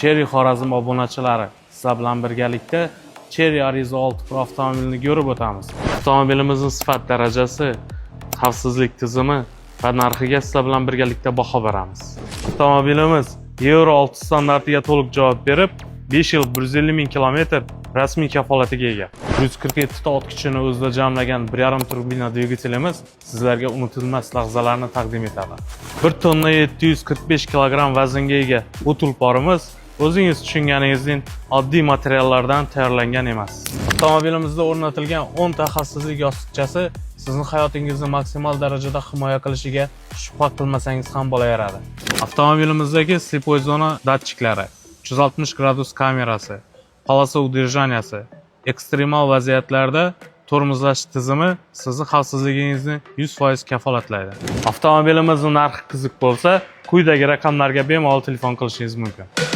Cherry Xorazm obunachilari, sizlar bilan birgalikda Cherry Ariza 6 Pro avtomobilini ko'rib o'tamiz. Avtomobilimizning sifat darajasi, xavfsizlik tizimi va narxiga sizlar bilan birgalikda baho beramiz. Avtomobilimiz Euro 6 standartiga to'liq javob berib, 5 yil 150 ming kilometr rasmiy kafolatiga ega. 147 ta ot kuchini o'zida jamlagan 1.5 turbina dvigatelimiz sizlarga unutilmas lahzalarni taqdim etadi. 1 tonna 745 kilogramm vaznga ega bu tulporimiz o'zingiz tushunganingizdek oddiy materiallardan tayyorlangan emas. Avtomobilimizda o'rnatilgan 10 ta xavfsizlik yostiqchasi sizning hayotingizni maksimal darajada himoya qilishiga shubha qilmasangiz ham bo'laveradi. Avtomobilimizdagi slipoy zona datchiklari, 360 gradus kamerasi, polosa udержанияsi, ekstremal vaziyatlarda tormozlash tizimi sizning xavfsizligingizni 100% kafolatlaydi. Avtomobilimizning narxi qiziq bo'lsa, quyidagi raqamlarga bemalol telefon qilishingiz mumkin.